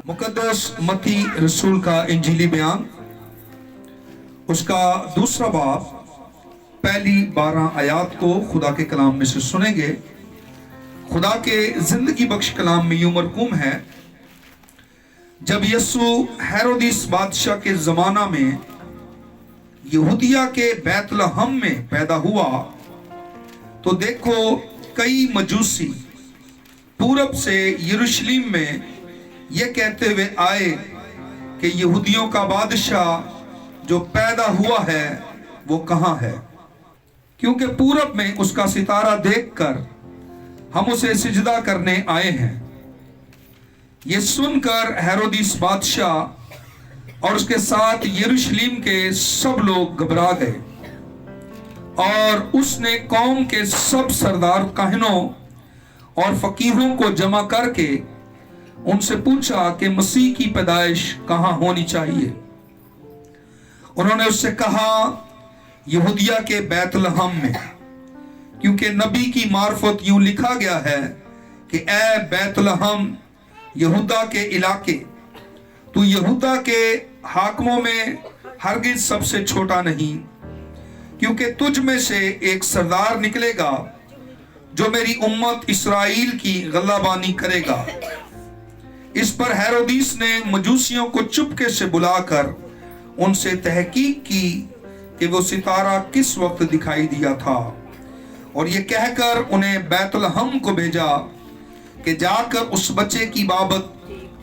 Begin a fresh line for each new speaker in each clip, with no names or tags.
मुकद्दस मत्ती रसूल का इंजीली बयान, उसका दूसरा बाब, पहली 12 आयात को खुदा के कलाम में से सुनेंगे। खुदा के जिंदगी बख्श कलाम में यूं मरकूम है, जब यीशु हेरोदिस बादशाह के जमाना में यहूदिया के बैतलहम में पैदा हुआ, तो देखो कई मजूसी पूरब से यरूशलेम में यह कहते हुए आए कि यहूदियों का बादशाह जो पैदा हुआ है वो कहाँ है, क्योंकि पूरब में उसका सितारा देखकर हम उसे सिजदा करने आए हैं। ये सुनकर हेरोदिस बादशाह और उसके साथ यरूशलेम के सब लोग घबरा गए और उसने कौम के सब सरदार काहिनों और फकीरों को जमा करके उनसे पूछा कि मसीह की पैदाइश कहां होनी चाहिए। उन्होंने उससे कहा, यहूदिया के बैतलहम में, क्योंकि नबी की मार्फत यूं लिखा गया है कि ए बैतलहम यहूदा के इलाके, तू यहूदा के हाकमों में हरगिज सबसे छोटा नहीं, क्योंकि तुझ में से एक सरदार निकलेगा जो मेरी उम्मत इस्राएल की गल्लाबानी करेगा। इस पर हेरोदिस ने मजूसियों को चुपके से बुलाकर उनसे तहकीक की कि वो सितारा किस वक्त दिखाई दिया था, और ये कहकर उन्हें बैतलहम को भेजा कि जाकर उस बच्चे की बाबत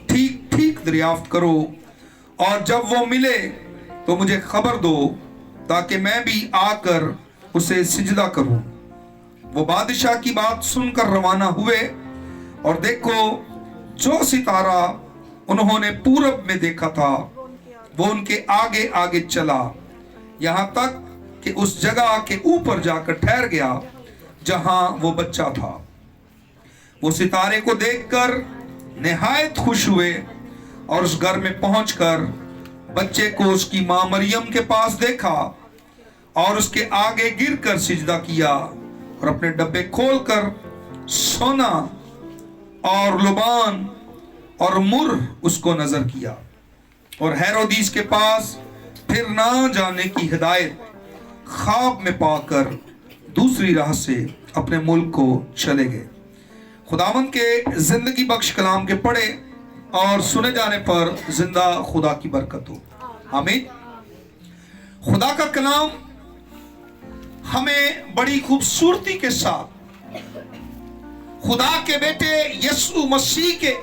ठीक ठीक दरियाफ्त करो, और जब वो मिले तो मुझे खबर दो, ताकि मैं भी आकर उसे सिजदा करूं। वो बादशाह की बात सुनकर रवाना हुए, और देखो जो सितारा उन्होंने पूरब में देखा था वो उनके आगे आगे चला, यहां तक कि उस जगह के ऊपर जाकर ठहर गया जहां वो बच्चा था। वो सितारे को देखकर निहायत खुश हुए और उस घर में पहुंचकर बच्चे को उसकी मां मरियम के पास देखा और उसके आगे गिरकर सिजदा किया, और अपने डब्बे खोलकर सोना और लुबान और मुर उसको नजर किया, और हेरोदिस के पास फिर ना जाने की हिदायत ख्वाब में पाकर दूसरी राह से अपने मुल्क को चले गए। खुदावंद के जिंदगी बख्श कलाम के पढ़े और सुने जाने पर जिंदा खुदा की बरकत हो, आमीन। खुदा का कलाम हमें बड़ी खूबसूरती के साथ खुदा के बेटे यीशु मसीह के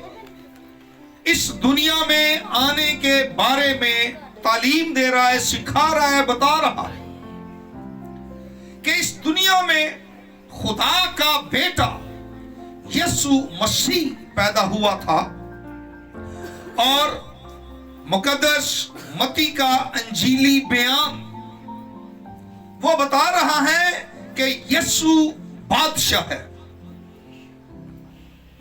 इस दुनिया में आने के बारे में तालीम दे रहा है, सिखा रहा है, बता रहा है कि इस दुनिया में खुदा का बेटा यीशु मसीह पैदा हुआ था। और मुकद्दस मत्ती का इंजीली बयान वो बता रहा है कि यीशु बादशाह है।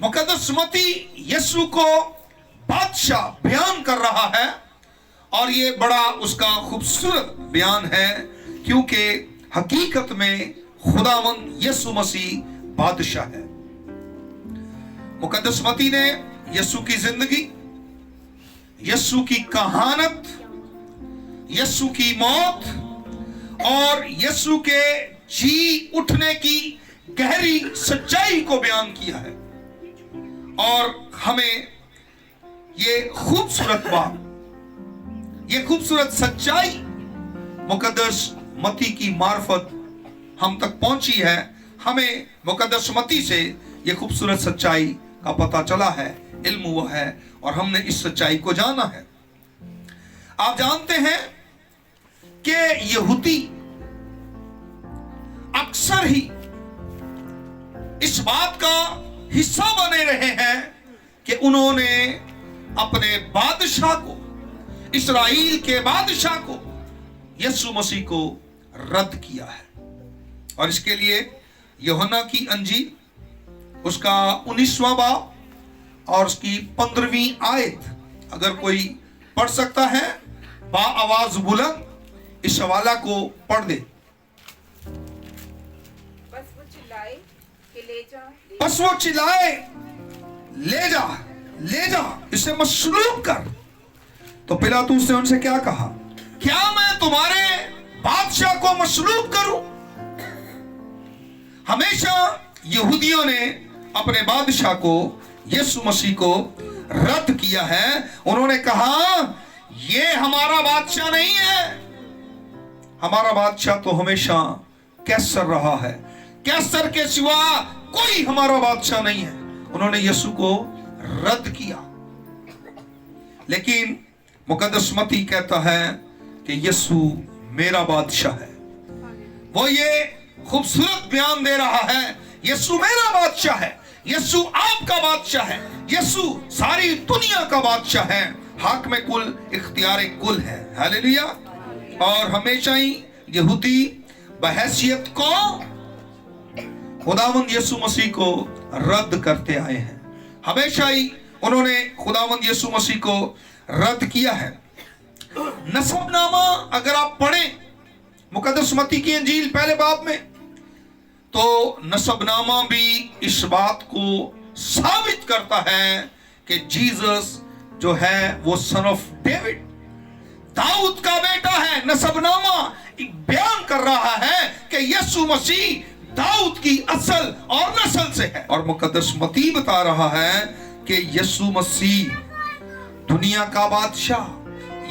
मुकद्दस मत्ती यीशु को बादशाह बयान कर रहा है, और ये बड़ा उसका खूबसूरत बयान है, क्योंकि हकीकत में खुदावंद यीशु मसीह बादशाह है। मुकद्दस मत्ती ने यीशु की जिंदगी, यीशु की कहानत, यीशु की मौत और यीशु के जी उठने की गहरी सच्चाई को बयान किया है, और हमें ये खूबसूरत बात, ये खूबसूरत सच्चाई मुकद्दस मत्ती की मार्फत हम तक पहुंची है। हमें मुकद्दस मत्ती से ये खूबसूरत सच्चाई का पता चला है, इल्म हुआ है, और हमने इस सच्चाई को जाना है। आप जानते हैं कि यहूदी अक्सर ही इस बात का हिस्सा बने रहे हैं कि उन्होंने अपने बादशाह को, इस्राएल के बादशाह को, यीशु मसीह को रद्द किया है। और इसके लिए यूहन्ना की अंजील उसका 19वां बाब और उसकी 15वीं आयत अगर कोई पढ़ सकता है बा आवाज बुलंद इस हवाला को पढ़ दे। बस वो चिल्लाए, ले जा, ले जा, इसे मसलूब कर। तो पिलातूस ने उनसे क्या कहा, क्या मैं तुम्हारे बादशाह को मसलूब करूं? हमेशा यहूदियों ने अपने बादशाह को, यीशु मसीह को रद्द किया है। उन्होंने कहा ये हमारा बादशाह नहीं है, हमारा बादशाह तो हमेशा कैसर रहा है, कैसर के सिवा कोई हमारा बादशाह नहीं है। उन्होंने यीशु को रद्द किया। लेकिन मुकद्दस मत्ती कहता है कि यीशु मेरा बादशाह है। वो ये खूबसूरत बयान दे रहा है, यीशु मेरा बादशाह है, यीशु आपका बादशाह है, यीशु सारी दुनिया का बादशाह है, हाकिम कुल, इख्तियार कुल है। हालेलुया। और हमेशा ही यहूदी बहैसियत को खुदावंद यीशु मसीह को रद्द करते आए हैं। हमेशा ही उन्होंने खुदावंद यीशु मसीह को रद्द किया है। नसबनामा अगर आप पढ़ें मुकद्दस मत्ती की इंजील पहले बाब में, तो नसबनामा भी इस बात को साबित करता है कि जीसस जो है वो सन ऑफ डेविड, दाऊद का बेटा है। नसबनामा एक बयान कर रहा है कि यीशु मसीह दाऊद की असल और नस्ल से है। और मुकद्दस मत्ती बता रहा है कि यीशु मसीह दुनिया का बादशाह,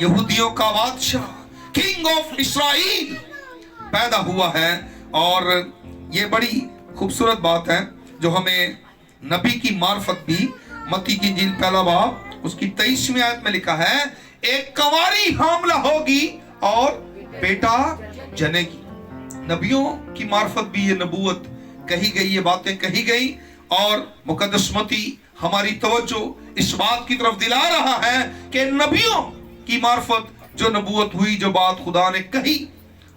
यहूदियों का बादशाह, किंग ऑफ इस्राइल पैदा हुआ है। और ये बड़ी खूबसूरत बात है जो हमें नबी की मार्फत भी मत्ती की इंजील पहला बाब उसकी 23वीं आयत में लिखा है, एक कंवारी हामला होगी और बेटा जनेगी। नबियों की मार्फत भी ये नबूवत कही गई, ये बातें कही गई। और मुकद्दस मत्ती हमारी तवज्जो इस बात की तरफ दिला रहा है कि नबियों की मार्फत जो नबूवत हुई, जो बात खुदा ने कही,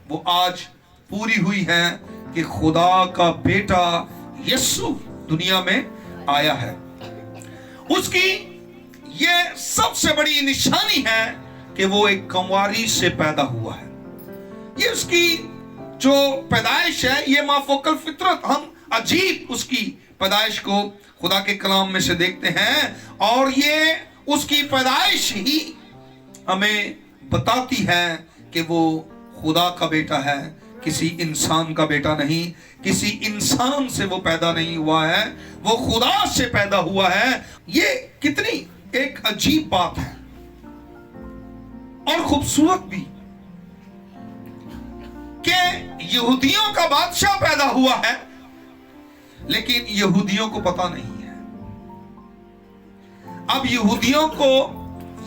वो आज पूरी हुई है कि खुदा का बेटा यीशु दुनिया में आया है। उसकी ये सबसे बड़ी निशानी है कि वो एक कंवारी से पैदा हुआ है। ये उसकी जो पैदाइश है, ये माफोकल फितरत, हम अजीब उसकी पैदाइश को खुदा के कलाम में से देखते हैं। और ये उसकी पैदाइश ही हमें बताती है कि वो खुदा का बेटा है, किसी इंसान का बेटा नहीं, किसी इंसान से वो पैदा नहीं हुआ है, वो खुदा से पैदा हुआ है। ये कितनी एक अजीब बात है और खूबसूरत भी कि यहूदियों का बादशाह पैदा हुआ है, लेकिन यहूदियों को पता नहीं है। अब यहूदियों को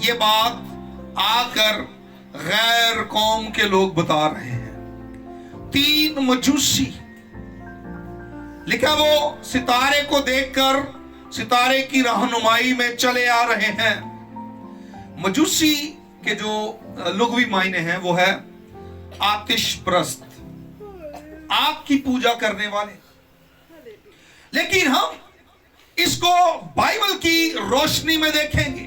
ये बात आकर गैर कौम के लोग बता रहे हैं। 3 मजूसी लिखा, वो सितारे को देखकर सितारे की रहनुमाई में चले आ रहे हैं। मजूसी के जो लुग़वी मायने हैं वो है आतिश प्रस्त, आग की पूजा करने वाले। लेकिन हम इसको बाइबल की रोशनी में देखेंगे।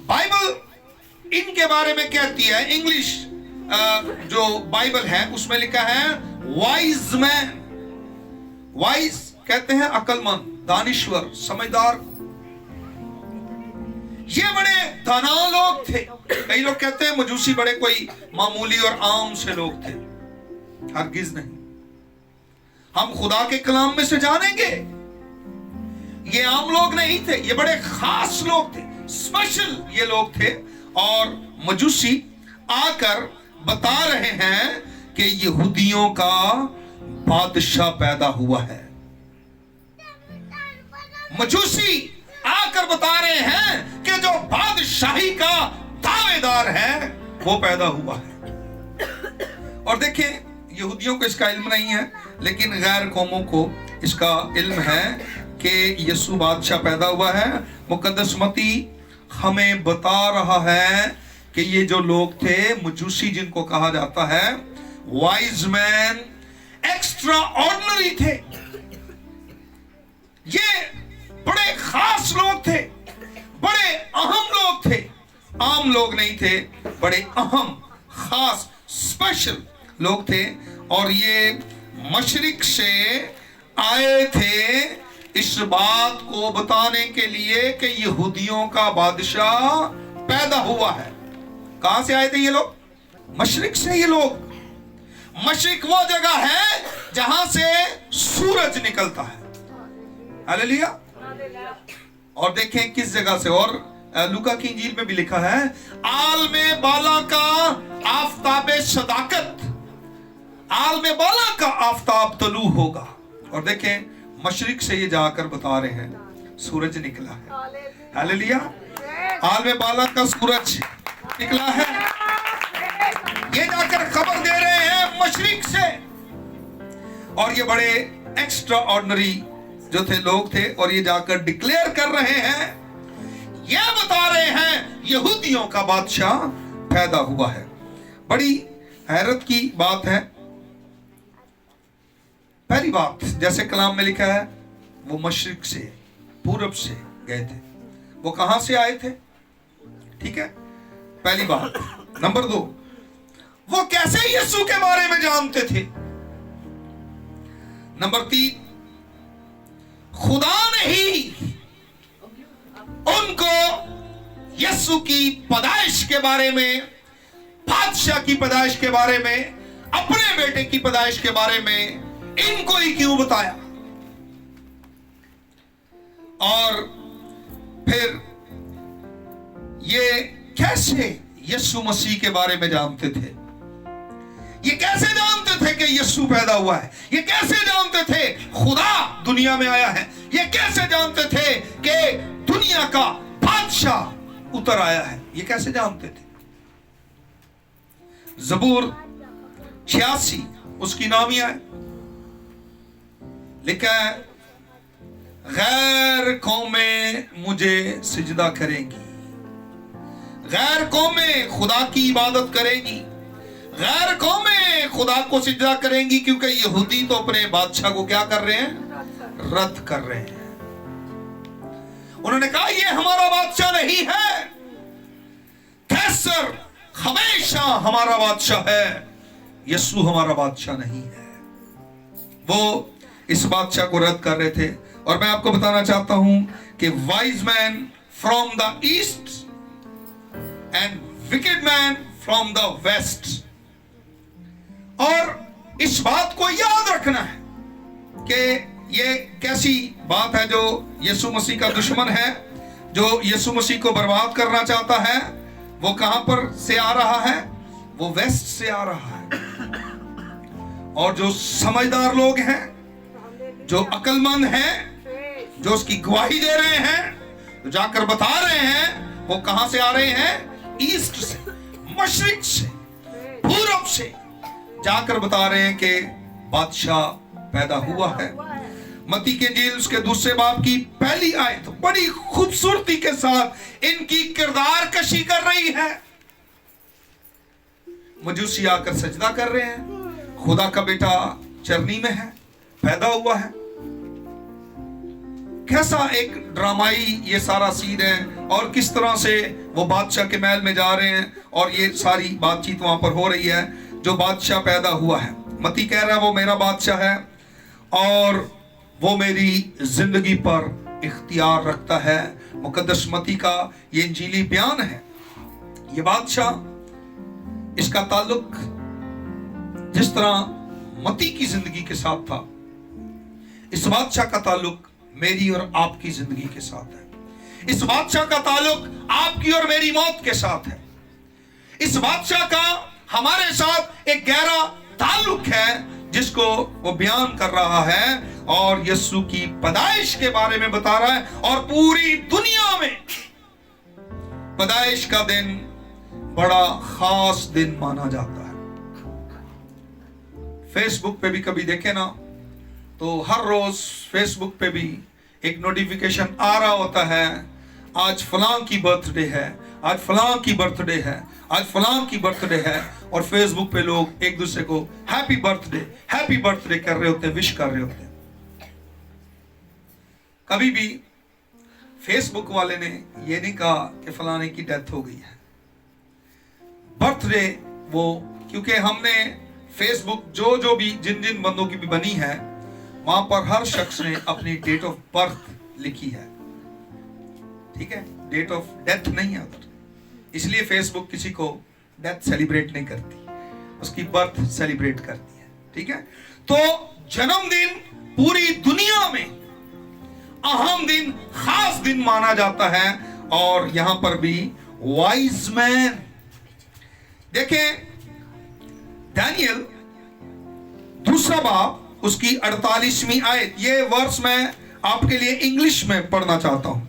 बाइबल इनके बारे में कहती है, इंग्लिश जो बाइबल है उसमें लिखा है वाइज मैन। वाइज कहते हैं अक्लमंद, दानिश्वर, समझदार। ये बड़े दाना लोग थे। कई लोग कहते हैं मजूसी बड़े कोई मामूली और आम से लोग थे। हरगिज नहीं। हम खुदा के कलाम में से जानेंगे ये आम लोग नहीं थे, ये बड़े खास लोग थे, स्पेशल ये लोग थे। और मजूसी आकर बता रहे हैं कि यहूदियों का बादशाह पैदा हुआ है। मजूसी आकर बता रहे हैं कि जो बादशाही का दावेदार है वो पैदा हुआ है। और देखें, यहूदियों को इसका इल्म नहीं है, लेकिन गैर कौमों को इसका इल्म है कि यीशु बादशाह पैदा हुआ है। मुकद्दस मत्ती हमें बता रहा है कि ये जो लोग थे मजूसी, जिनको कहा जाता है वाइज मैन, एक्स्ट्रा ऑर्डिनरी थे। ये बड़े खास लोग थे, बड़े अहम लोग थे। आम लोग नहीं थे, बड़े अहम, खास, स्पेशल लोग थे। और ये मशरिक से आए थे इस बात को बताने के लिए कि यहूदियों का बादशाह पैदा हुआ है। कहां से आए थे ये लोग? मशरिक से। ये लोग, मशरिक वो जगह है जहां से सूरज निकलता है। हालेलुया। और देखें किस जगह से, और लूका की इंजील में भी लिखा है, आल में बाला का आफताबे सदाकत, आल में बाला का आफताब तलू होगा। और देखें मशरिक से ये जाकर बता रहे हैं सूरज निकला है। हालेलुया। आल में बाला का सूरज निकला है, ये जाकर खबर दे रहे हैं मशरिक से। और ये बड़े एक्स्ट्रा ऑर्डिनरी जो थे लोग थे, और ये जाकर डिक्लेयर कर रहे हैं, ये बता रहे हैं यहूदियों का बादशाह पैदा हुआ है। बड़ी हैरत की बात है। पहली बात, जैसे कलाम में लिखा है, वो मशरिक से, पूरब से गए थे। वो कहां से आए थे? ठीक है, पहली बात। नंबर 2, वो कैसे यीशु के बारे में जानते थे? नंबर 3, खुदा ने ही उनको यीशु की पैदाइश के बारे में, बादशाह की पैदाइश के बारे में, अपने बेटे की पैदाइश के बारे में इनको ही क्यों बताया? और फिर ये कैसे यीशु मसीह के बारे में जानते थे? ये कैसे जानते थे कि यीशु पैदा हुआ है? ये कैसे जानते थे खुदा दुनिया में आया है? ये कैसे जानते थे कि दुनिया का बादशाह उतर आया है? ये कैसे जानते थे? ज़बूर 86 उसकी नामिया है, लिखा है, गैर कौमें मुझे सिजदा करेंगी, गैर कौमें खुदा की इबादत करेंगी, गैर कौमें खुदा को सिजदा करेंगी, क्योंकि यहूदी तो अपने बादशाह को क्या कर रहे हैं? रद्द कर रहे हैं। उन्होंने कहा ये हमारा बादशाह नहीं है, कैसर हमेशा हमारा बादशाह है, यीशु हमारा बादशाह नहीं है। वो इस बादशाह को रद्द कर रहे थे। और मैं आपको बताना चाहता हूं कि wise man from the east and wicked man from the west. और इस बात को याद रखना है कि ये कैसी बात है, जो यीशु मसीह का दुश्मन है, जो यीशु मसीह को बर्बाद करना चाहता है, वो कहां पर से आ रहा है? वो वेस्ट से आ रहा है। और जो समझदार लोग हैं, जो अक्लमंद हैं, जो उसकी गवाही दे रहे हैं, जो जाकर बता रहे हैं, वो कहां से आ रहे हैं? ईस्ट से, मशरिक से, पूरब से जाकर बता रहे हैं कि बादशाह पैदा हुआ है। मत्ती के इंजील उसके दूसरे बाब की पहली आयत बड़ी खूबसूरती के साथ इनकी किरदार कशी कर रही है। मजूसी आकर सजदा कर रहे हैं, खुदा का बेटा चरनी में है, पैदा हुआ है। कैसा एक ड्रामाई ये सारा सीन है, और किस तरह से वो बादशाह के महल में जा रहे हैं, और ये सारी बातचीत वहां पर हो रही है। जो बादशाह पैदा हुआ है, मती कह रहा है वो मेरा बादशाह है, और वो मेरी जिंदगी पर इख्तियार रखता है। मुकद्दस मती का ये इंजीली बयान है। ये बादशाह, इसका ताल्लुक जिस तरह मती की जिंदगी के साथ था, इस बादशाह का ताल्लुक मेरी और आपकी जिंदगी के साथ है। इस बादशाह का ताल्लुक आपकी और मेरी मौत के साथ है। इस बादशाह का हमारे साथ एक गहरा ताल्लुक है, जिसको वो बयान कर रहा है, और यीशु की पैदाइश के बारे में बता रहा है। और पूरी दुनिया में पैदाइश का दिन बड़ा खास दिन माना जाता है। फेसबुक पे भी कभी देखे ना, तो हर रोज फेसबुक पे भी एक नोटिफिकेशन आ रहा होता है, आज फलां की बर्थडे है, आज फलां की बर्थडे है, आज फलां की बर्थडे है। और फेसबुक पे लोग एक दूसरे को हैप्पी बर्थडे कर रहे होते हैं, विश कर रहे होते हैं। कभी भी फेसबुक वाले ने ये नहीं कहा कि फलाने की डेथ हो गई है। बर्थडे वो, क्योंकि हमने फेसबुक जो भी जिन बंदों की भी बनी है, वहां पर हर शख्स ने अपनी डेट ऑफ बर्थ लिखी है, ठीक है, डेट ऑफ डेथ नहीं है उधर। इसलिए फेसबुक किसी को डेथ सेलिब्रेट नहीं करती, उसकी बर्थ सेलिब्रेट करती है, ठीक है। तो जन्मदिन पूरी दुनिया में अहम दिन, खास दिन माना जाता है। और यहां पर भी वाइज मैन, देखें दानियल दूसरा बाब उसकी 48वीं आयत, ये वर्स मैं आपके लिए इंग्लिश में पढ़ना चाहता हूं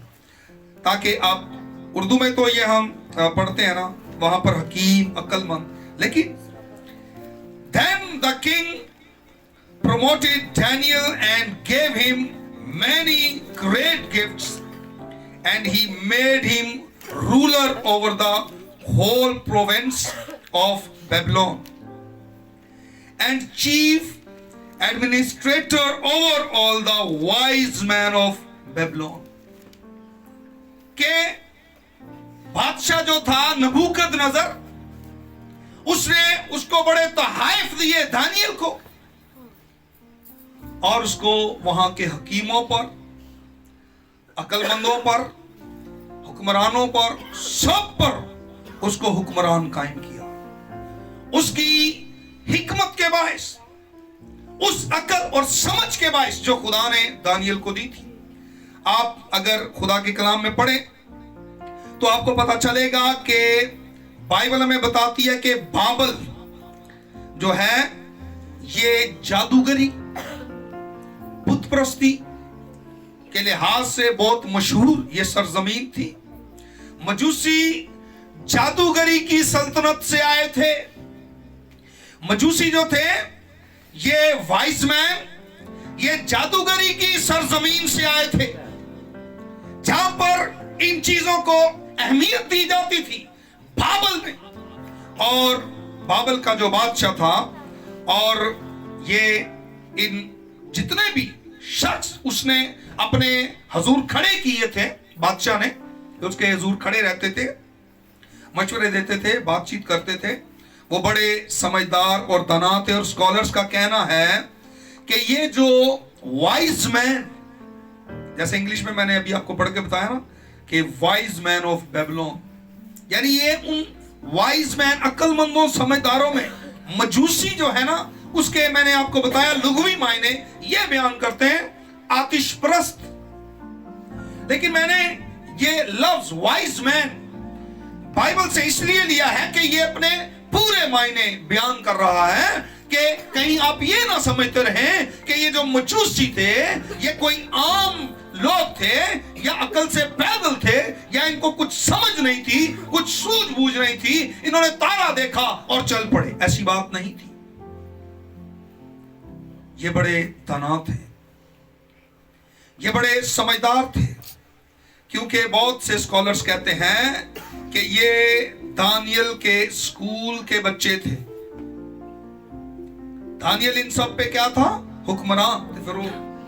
ताकि आप, उर्दू में तो ये हम पढ़ते हैं ना, वहां पर हकीम, अक्लमंद, लेकिन then the king promoted Daniel and gave him many great gifts, and he made him ruler over the whole province of Babylon and chief administrator over all the wise men of Babylon. के बादशाह जो था नबूकदनजर, उसने उसको बड़े तोहफे दिए Daniel को, और उसको वहां के हकीमों पर, अक्लमंदों पर, हुक्मरानों पर, सब पर उसको हुक्मरान कायम किया। उसकी हिकमत के बायस, उस अकल और समझ के बायस जो खुदा ने दानियल को दी थी। आप अगर खुदा के कलाम में पढ़ें तो आपको पता चलेगा कि बाइबल हमें बताती है कि बाबल जो है ये जादूगरी, बुत परस्ती के लिहाज से बहुत मशहूर ये सरजमीन थी। मजूसी जादूगरी की सल्तनत से आए थे। मजूसी जो थे ये वाइज मैन, ये जादूगरी की सरजमीन से आए थे, जहां पर इन चीजों को अहमियत दी जाती थी बाबल में। और बाबल का जो बादशाह था, और ये इन जितने भी शख्स उसने अपने हजूर खड़े किए थे, बादशाह ने उसके हजूर खड़े रहते थे, मशवरे देते थे, बातचीत करते थे, वो बड़े समझदार और दाना थे। और स्कॉलर्स का कहना है कि ये जो वाइज मैन, जैसे इंग्लिश में मैंने अभी आपको पढ़ के बताया ना कि वाइज मैन ऑफ बेबीलोन, यानी ये उन वाइज मैन, अक्लमंदों, समझदारों में मजूसी जो है ना, उसके मैंने आपको बताया लुगवी मायने ये बयान करते हैं आतिश परस्त। लेकिन मैंने ये लफ्ज वाइज मैन बाइबल से इसलिए लिया है कि ये अपने पूरे मायने बयान कर रहा है कि कहीं आप ये ना समझते रहे कि ये जो मजूसी थे ये कोई आम लोग थे या अकल से पैदल थे या इनको कुछ समझ नहीं थी, कुछ सूझबूझ नहीं थी, इन्होंने तारा देखा और चल पड़े, ऐसी बात नहीं थी। ये बड़े दाना थे, ये बड़े समझदार थे, क्योंकि बहुत से स्कॉलर्स कहते हैं कि ये दानियल के स्कूल के बच्चे थे। दानियल इन सब पे क्या था? हुक्मरान।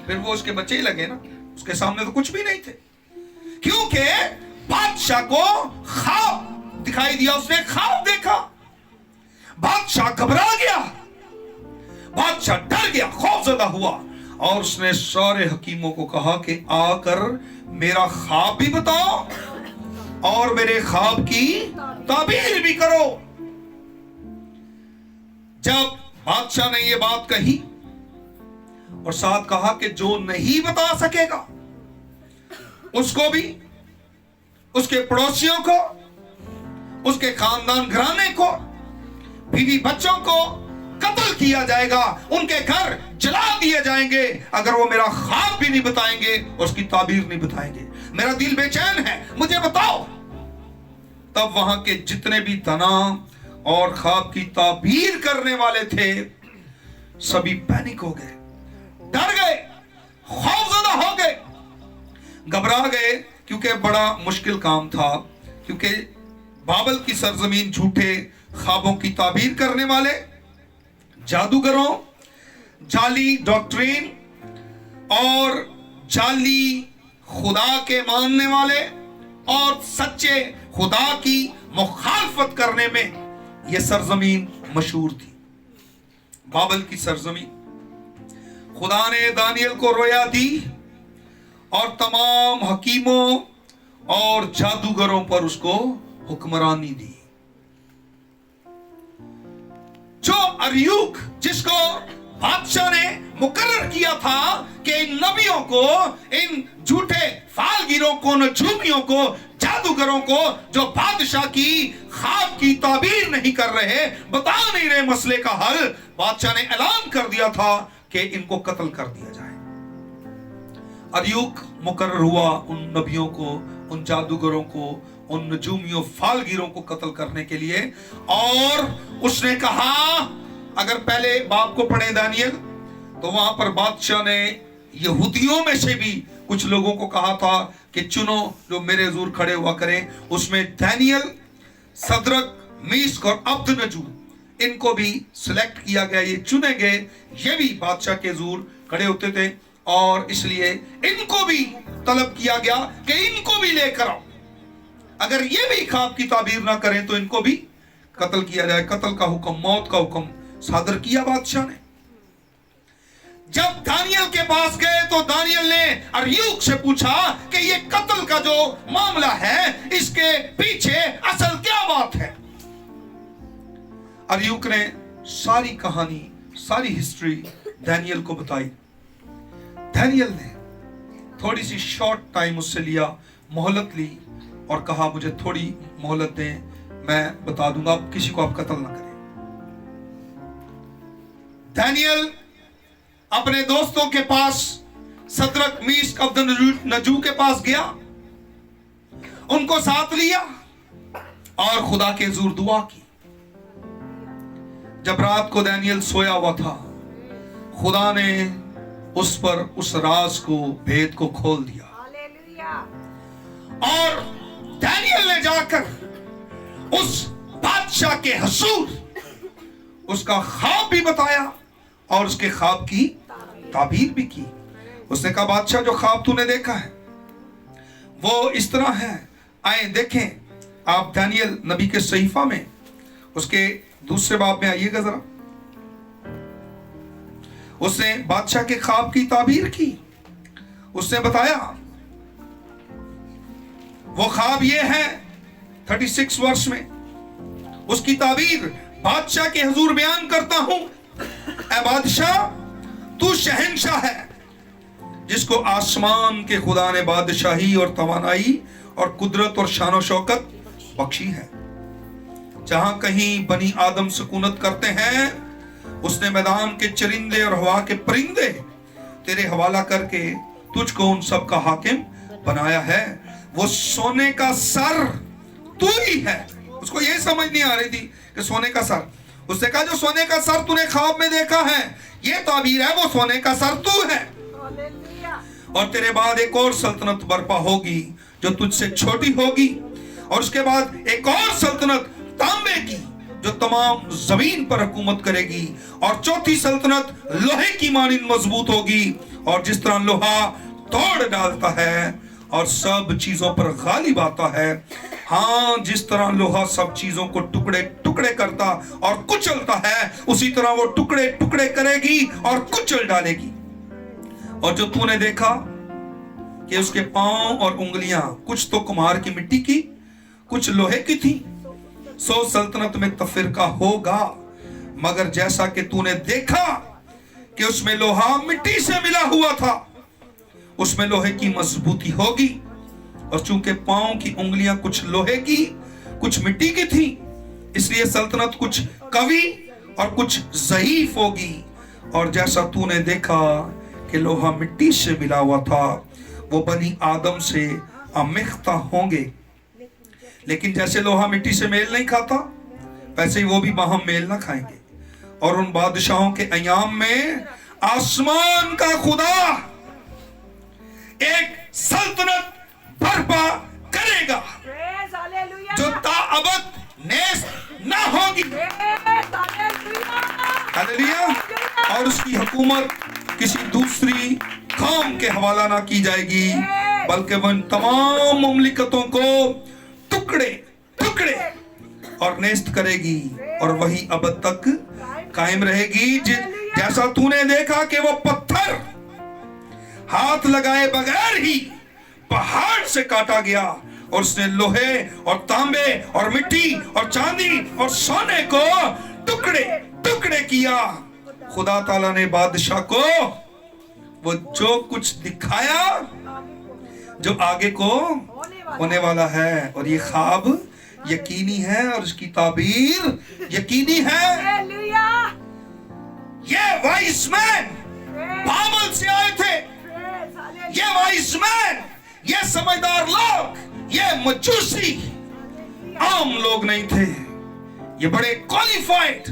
फिर वो उसके बच्चे ही लगे ना, उसके सामने तो कुछ भी नहीं थे, क्योंकि बादशाह को ख्वाब दिखाई दिया, उसने ख्वाब देखा, बादशाह घबरा गया, बादशाह डर गया, खौफजदा हुआ, और उसने सारे हकीमों को कहा कि आकर मेरा ख्वाब भी बताओ और मेरे ख्वाब की ताबीर भी करो। जब बादशाह ने ये बात कही और साथ कहा कि जो नहीं बता सकेगा उसको भी, उसके पड़ोसियों को, उसके खानदान घराने को, बीवी बच्चों को कत्ल किया जाएगा, उनके घर जला दिए जाएंगे अगर वो मेरा ख्वाब भी नहीं बताएंगे और उसकी ताबीर नहीं बताएंगे। मेरा दिल बेचैन है, मुझे बताओ। तब वहां के जितने भी दाना और ख्वाब की ताबीर करने वाले थे सभी पैनिक हो गए, डर गए, खौफजदा हो गए, घबरा गए, क्योंकि बड़ा मुश्किल काम था, क्योंकि बाबल की सरजमीन झूठे ख्वाबों की ताबीर करने वाले, जादूगरों, जाली डॉक्ट्रिन और जाली खुदा के मानने वाले और सच्चे खुदा की मुखालफत करने में यह सरजमीन मशहूर थी। बाबल की सरजमीन खुदा ने दानियल को रोया दी और तमाम हकीमों और जादूगरों पर उसको हुक्मरानी दी। जो अरयूक, जिसको बादशाह ने मुकर्रर किया था कि इन नबियों को, इन झूठे फालगिरों को, नजूमियों को, जादूगरों को, जो बादशाह की ख्वाब की ताबीर नहीं कर रहे, बता नहीं रहे मसले का हल, बादशाह ने ऐलान कर दिया था कि इनको कत्ल कर दिया जाए। अरयूक मुकर्रर हुआ उन नबियों को, उन जादूगरों को, उन नजूमियों फालगिरों को कत्ल करने के लिए। और उसने कहा, अगर पहले बाप को पढ़े दानियल, तो वहां पर बादशाह ने यहूदियों में से भी कुछ लोगों को कहा था कि चुनो जो मेरे हुजूर खड़े हुआ करें। उसमें दानियल, सदरक, मीशक और अब्दनजू, इनको भी सिलेक्ट किया गया, ये चुने गए। ये भी बादशाह के हुजूर खड़े होते थे और इसलिए इनको भी तलब किया गया कि इनको भी लेकर आओ। अगर ये भी ख्वाब की ताबीर ना करें तो इनको भी कत्ल किया जाए। कत्ल का हुक्म, मौत का हुक्म सादर किया बादशाह ने। जब दानियल के पास गए तो दानियल ने अरयूक से पूछा कि ये कत्ल का जो मामला है, इसके पीछे असल क्या बात है। अरयूक ने सारी कहानी, सारी हिस्ट्री दानियल को बताई। दानियल ने थोड़ी सी शॉर्ट टाइम उससे लिया, मोहलत ली और कहा मुझे थोड़ी मोहलत दें, मैं बता दूंगा, किसी को आप कत्ल ना करें। दानियल अपने दोस्तों के पास, सदरक, मीशक, अब्दनजू के पास गया, उनको साथ लिया और खुदा के हुजूर दुआ की। जब रात को दानियल सोया हुआ था, खुदा ने उस पर उस राज को, भेद को खोल दिया। और दानियल ने जाकर उस बादशाह के हजूर उसका ख्वाब भी बताया और उसके ख्वाब की ताबीर भी की। उसने कहा, बादशाह जो ख्वाब तूने देखा है वो इस तरह है, आए देखें। आप दानियल नबी के सहीफा में, उसके दूसरे बाब में आइएगा जरा। उसने बादशाह के ख्वाब की ताबीर की। उसने बताया वो ख्वाब ये है, 36 वर्ष में उसकी ताबीर बादशाह के हुजूर बयान करता हूं। ऐ बादशाह, तू शहंशाह है जिसको आसमान के खुदा ने बादशाही और तवानाई और कुदरत और शान और शौकत बख्शी है। जहां कहीं बनी आदम सुकूनत करते हैं, उसने मैदान के चरिंदे और हवा के परिंदे तेरे हवाला करके तुझको उन सब का हाकिम बनाया है। वो सोने का सर तू ही है। उसको ये समझ नहीं आ रही थी कि सोने का सर। उसने कहा, जो सोने का सर तूने ख्वाब में देखा है, ये ताबीर है, वो सोने का सर तू है। और तेरे बाद एक और सल्तनत बर्पा होगी जो तुझसे छोटी होगी, और उसके बाद एक और सल्तनत तांबे की जो तमाम जमीन पर हुकूमत करेगी, और चौथी सल्तनत लोहे की मानिंद मजबूत होगी। और जिस तरह लोहा तोड़ डालता है और सब चीजों पर गालिब आता है, हाँ, जिस तरह लोहा सब चीजों को टुकड़े टुकड़े करता और कुचलता है, उसी तरह वो टुकड़े टुकड़े करेगी और कुचल डालेगी। और जो तूने देखा कि उसके पांव और उंगलियां कुछ तो कुम्हार की मिट्टी की, कुछ लोहे की थी, सो सल्तनत में तफरीका होगा। मगर जैसा कि तूने देखा कि उसमें लोहा मिट्टी से मिला हुआ था, उसमें लोहे की मजबूती होगी। और चूंकि पांव की उंगलियां कुछ लोहे की, कुछ मिट्टी की थी, इसलिए सल्तनत कुछ कवी और कुछ ज़ईफ होगी। और जैसा तूने देखा कि लोहा मिट्टी से मिला हुआ था, वो बनी आदम से आमेख्ता होंगे। लेकिन जैसे लोहा मिट्टी से मेल नहीं खाता, वैसे ही वो भी बाहम मेल ना खाएंगे। और उन बादशाहों के अयाम में आसमान का खुदा एक सल्तनत बर्पा करेगा जो ताअबद नेस्त ना होगी। हालेलुया। और उसकी हुकूमत किसी दूसरी कौम के हवाला ना की जाएगी, बल्कि वह तमाम मुमलिकतों को टुकड़े टुकड़े और नेस्त करेगी, और वही अब तक कायम रहेगी। जैसा तूने देखा कि वो पत्थर हाथ लगाए बगैर ही पहाड़ से काटा गया और उसने लोहे और तांबे और मिट्टी और चांदी और सोने को टुकड़े टुकड़े किया। खुदा ताला ने बादशाह को वो जो कुछ दिखाया जो आगे को होने वाला है, और ये ख्वाब यकीनी है और उसकी ताबीर यकीनी है। ये वाइस मैन बाबल से आए थे, ये वाइस मैन, ये समझदार लोग, ये मजूसी आम लोग नहीं थे। ये बड़े क्वालिफाइड,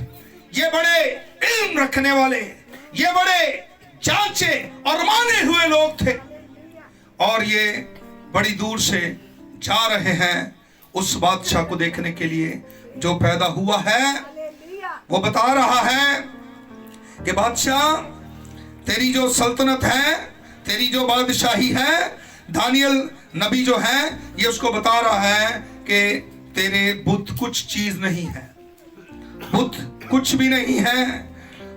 ये बड़े इल्म रखने वाले, ये बड़े जांचे और माने हुए लोग थे। और ये बड़ी दूर से जा रहे हैं उस बादशाह को देखने के लिए जो पैदा हुआ है। वो बता रहा है कि बादशाह, तेरी जो सल्तनत है, तेरी जो बादशाही है, दानियल नबी जो है ये उसको बता रहा है कि तेरे बुत कुछ चीज नहीं है, बुत कुछ भी नहीं है।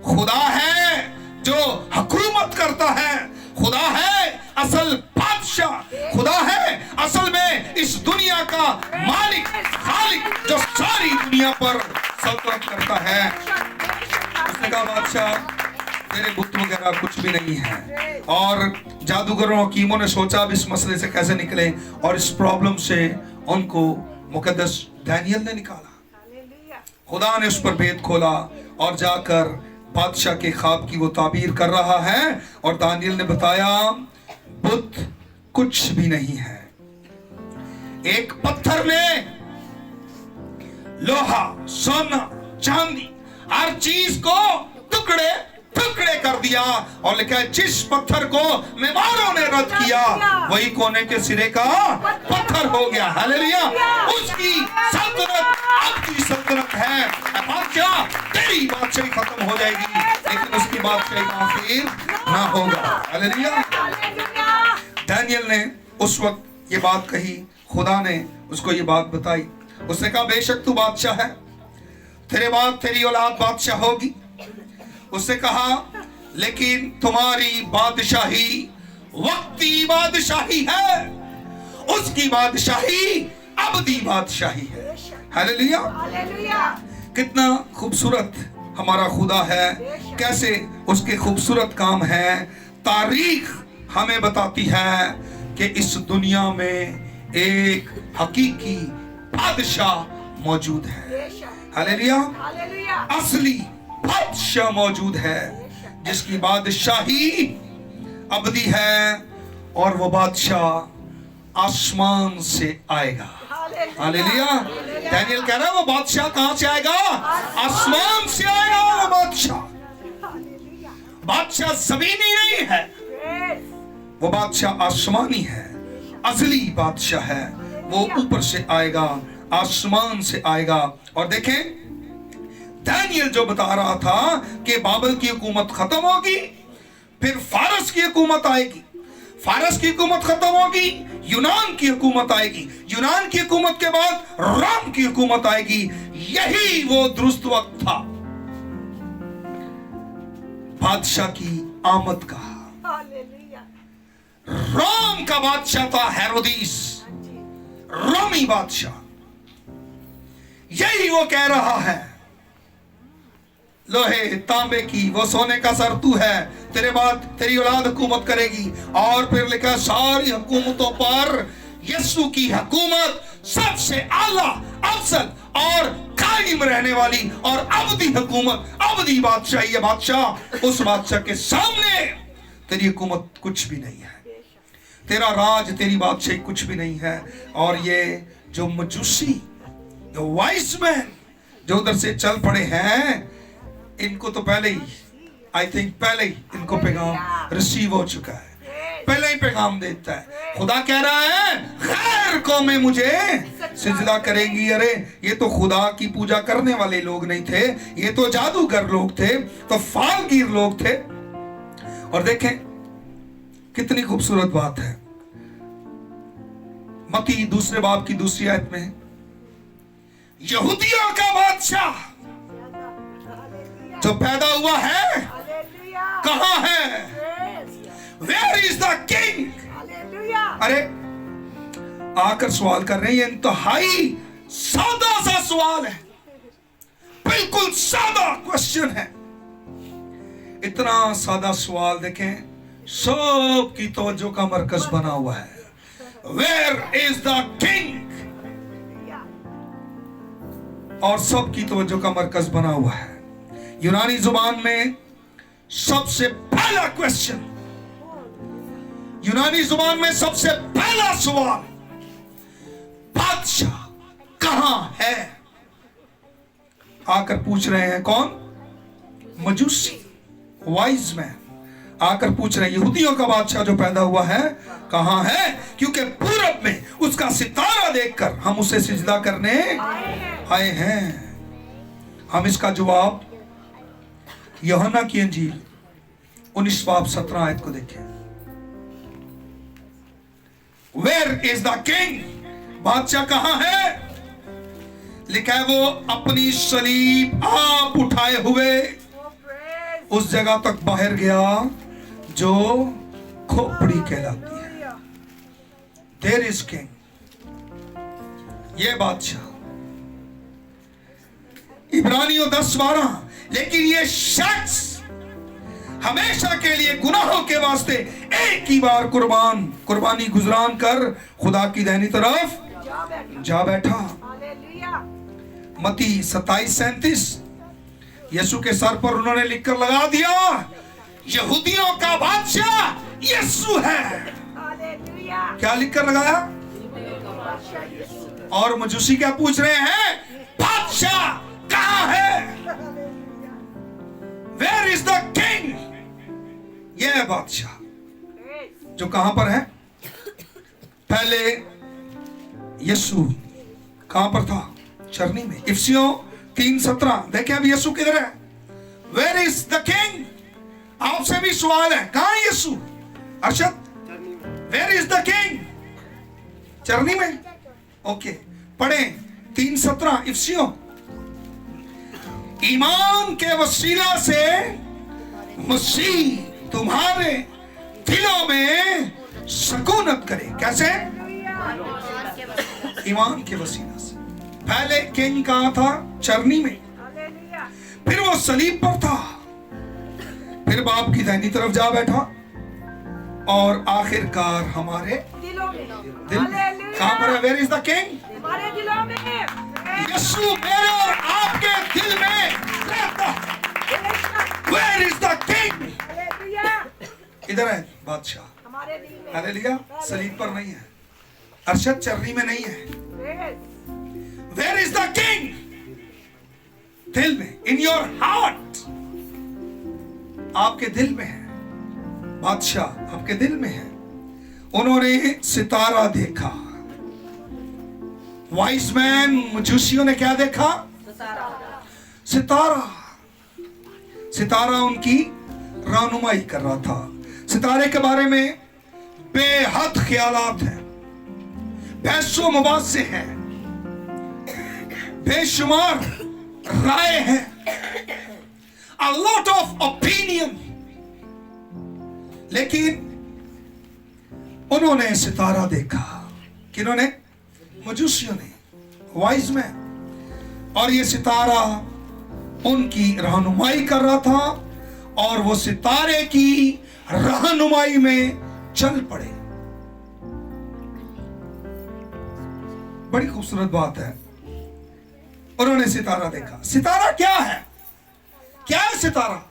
खुदा है जो हुकूमत करता है, खुदा है असल बादशाह, खुदा है असल में इस दुनिया का मालिक खालिक जो सारी दुनिया पर सल्तनत करता है। उसने कहा बादशाह तेरे बुत वगैरह कुछ भी नहीं है। और जादूगरों हकीमों ने सोचा अब इस मसले से कैसे निकले, और इस प्रॉब्लम से उनको मुकद्दस दानियल ने निकाला। खुदा ने उस पर भेद खोला और जाकर बादशाह के ख्वाब की वो ताबीर कर रहा है। और दानियल ने बताया बुत कुछ भी नहीं है। एक पत्थर में लोहा, सोना, चांदी हर चीज को टुकड़े टुकड़े कर दिया और लिखा है जिस पत्थर को मेहमानों ने रद्द किया वही कोने के सिरे का पत्थर हो गया। हालेलुया। उसकी सल्तनत अब की सल्तनत है। बादशाह तेरी बादशाही खत्म हो जाएगी लेकिन उसकी बादशाही का आखिर ना होगा। हालेलुया। दानियल ने उस वक्त ये बात कही, खुदा ने उसको ये बात बताई। उसने कहा बेशक तू बादशाह है, तेरे बाद तेरी औलाद बादशाह होगी। उसने कहा लेकिन तुम्हारी बादशाही वक्ती बादशाही है, उसकी बादशाही अबदी बादशाही है। हालेलुया। कितना खूबसूरत हमारा खुदा है, कैसे उसके खूबसूरत काम है। तारीख हमें बताती है कि इस दुनिया में एक हकीकी बादशाह मौजूद है। हालेलुया। असली बादशाह मौजूद है जिसकी बादशाही अबदी है और वो बादशाह आसमान से आएगा। हालेलुया। दानियल कह रहा है वो बादशाह कहां से आएगा? आसमान से आएगा। वो बादशाह जमीनी नहीं है, वो बादशाह आसमानी है, असली बादशाह है। वो ऊपर से आएगा, आसमान से आएगा। और देखें दानियल जो बता रहा था कि बाबल की हुकूमत खत्म होगी, फिर फारस की हुकूमत आएगी, फारस की हुकूमत खत्म होगी, यूनान की हुकूमत आएगी, यूनान की हुकूमत के बाद रोम की हुकूमत आएगी। यही वो दुरुस्त वक्त था बादशाह की आमद का। रोम का बादशाह था हेरोदिस, रोमी बादशाह। यही वो कह रहा है लोहे तांबे की वो सोने का सर तू है, तेरे बाद तेरी औलाद हुकूमत करेगी। और फिर लिखा सारी हुकूमतों पर यीशु की हुकूमत सबसे आला अफजल और कायम रहने वाली और अबदी हुकूमत, अबदी बादशाही है। बादशाह उस बादशाह के सामने तेरी हुकूमत कुछ भी नहीं है, तेरा राज तेरी बादशाही कुछ भी नहीं है। और ये जो मजूसी, जो वाइस मैन जो उधर से चल पड़े हैं, इनको तो पहले ही पहले ही इनको पैगाम रिसीव हो चुका है, पहले ही पैगाम देता है। खुदा कह रहा है खैर कौमें मुझे सिजदा करेंगी। अरे ये तो खुदा की पूजा करने वाले लोग नहीं थे, ये तो जादूगर लोग थे, तो फालगीर लोग थे। और देखें कितनी खूबसूरत बात है। मत्ती दूसरे बाब की दूसरी आयत में यहूदियों का बादशाह जो पैदा हुआ है कहां है? अरे आकर सवाल कर रहे हैं, ये इंतहाई सादा सा सवाल है, बिल्कुल सादा क्वेश्चन है। इतना सादा सवाल देखें, सब की तवज्जो का मरकज बना हुआ है। वेयर इज द किंग, और सब की तवज्जो का मरकज बना हुआ है। यूनानी जुबान में सबसे पहला क्वेश्चन, यूनानी जुबान में सबसे पहला सवाल, बादशाह कहां है? आकर पूछ रहे हैं कौन? मजूसी, वाइज मैन आकर पूछ रहे हैं यहूदियों का बादशाह जो पैदा हुआ है कहां है? क्योंकि पूरब में उसका सितारा देखकर हम उसे सिजदा करने आए हैं। हम इसका जवाब यूहन्ना की इंजील 19 बाब 17 आयत को देखें। वेयर इज द किंग, बादशाह कहां है? लिखा है वो अपनी सलीब आप उठाए हुए उस जगह तक बाहर गया जो खोपड़ी कहलाती है। देयर इज किंग, ये बादशाह। इब्रानियों 10:12, लेकिन ये शख्स हमेशा के लिए गुनाहों के वास्ते एक ही बार कुर्बानी गुजरान कर खुदा की दाहिनी तरफ जा बैठा। मत्ती 27:37, यीशु के सर पर उन्होंने लिखकर लगा दिया, यहूदियों का बादशाह यीशु है। क्या लिखकर लगाया? और मजूसी क्या पूछ रहे हैं? बादशाह कहां है? Where is the king? यह है बादशाह जो कहां पर है? पहले यीशु कहां पर था? चरनी में। इफिसियों 3:17 देखें अब यीशु किधर है? Where is the king? आपसे भी सवाल है, कहां है Yeshu? Arshad, where is the king? चरनी में। ओके, पढ़ें 3:17 इफिसियों। ईमान के वसीला से मसीह तुम्हारे दिलों में सकूनत करे। कैसे? ईमान के वसीला से। पहले किंग कहां था? चरनी में, फिर वो सलीब पर था, फिर बाप की दाहिनी तरफ जा बैठा, और आखिरकार हमारे दिल कहां पर है? Where is the king? हमारे दिलों में। यीशु मेरे और आपके दिल में रहता। Where is the king? इधर है बादशाह हमारे दिल में। हालेलुया। सलीब पर नहीं है, अरशद चरनी में नहीं है। Where is the king? दिल में, इन योर हार्ट, आपके दिल में है। बादशाह आपके दिल में है। उन्होंने सितारा देखा। वाइज मैन मजूसियों ने क्या देखा? सितारा। सितारा उनकी रहनुमाई कर रहा था। सितारे के बारे में बेहद ख्यालात हैं, बहसो मुबासे हैं, बेशुमार राय है, a lot of opinion, लेकिन उन्होंने सितारा देखा। किन्होंने? मजूसियों ने, वाइज मैन। और ये सितारा उनकी रहनुमाई कर रहा था, और वो सितारे की रहनुमाई में चल पड़े। बड़ी खूबसूरत बात है। उन्होंने सितारा देखा। सितारा क्या है? क्या है सितारा?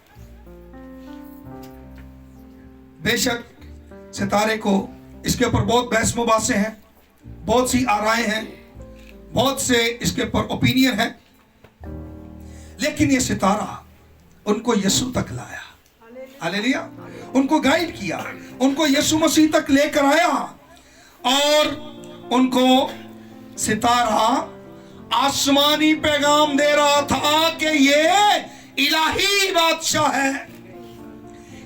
बेशक सितारे को, इसके ऊपर बहुत बहस मुबासे हैं, बहुत सी आराएं हैं, बहुत से इसके ऊपर ओपिनियन है, लेकिन ये सितारा उनको यीशु तक लाया। हालेलुया। उनको गाइड किया, उनको यीशु मसीह तक लेकर आया, और उनको सितारा आसमानी पैगाम दे रहा था कि ये इलाही बादशाह है,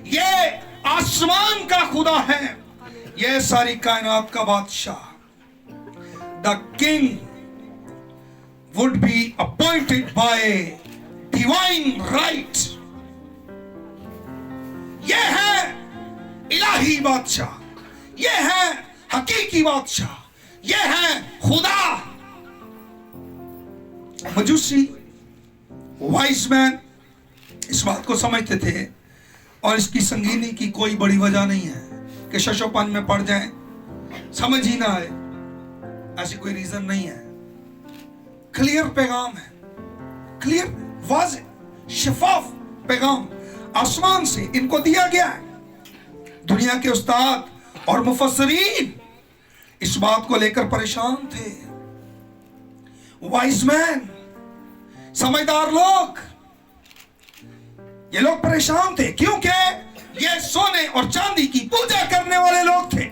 ये आसमान का खुदा है, ये सारी कायनात का बादशाह। The king would be appointed by divine right. ये है इलाही बादशाह, ये है हकीकी बादशाह, ये है खुदा। मजूसी वाइज मैन इस बात को समझते थे, और इसकी संगीनी की कोई बड़ी वजह नहीं है कि शशोपंज में पड़ जाएं, समझ ही ना आए, ऐसी कोई रीजन नहीं है। क्लियर पैगाम है, क्लियर, वाज़ेह, शफाफ पैगाम आसमान से इनको दिया गया है। दुनिया के उस्ताद और मुफस्सरीन इस बात को लेकर परेशान थे। वाइज मैन, समझदार लोग, ये लोग परेशान थे, क्योंकि ये सोने और चांदी की पूजा करने वाले लोग थे,